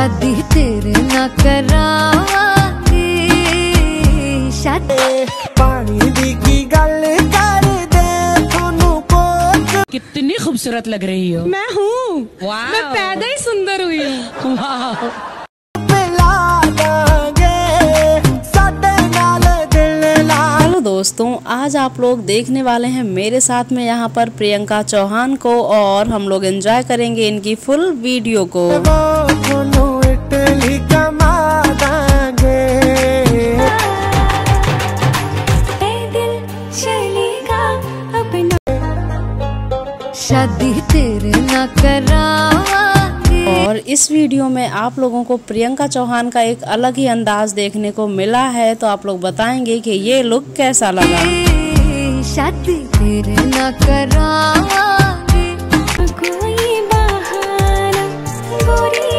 शादी तेरे ना करावांगी शादी पानी दी की गल कर दे थोनू पोच। कितनी खूबसूरत लग रही हो। मैं हूँ, मैं पैदा ही सुंदर हुई हूँ। हेलो दोस्तों, आज आप लोग देखने वाले हैं मेरे साथ में यहाँ पर प्रियंका चौहान को, और हम लोग एंजॉय करेंगे इनकी फुल वीडियो को। शादी तेरे ना करावांगी। और इस वीडियो में आप लोगों को प्रियंका चौहान का एक अलग ही अंदाज देखने को मिला है, तो आप लोग बताएंगे कि ये लुक कैसा लगा। शादी तेरे ना करावांगी। कोई बहाना गोरी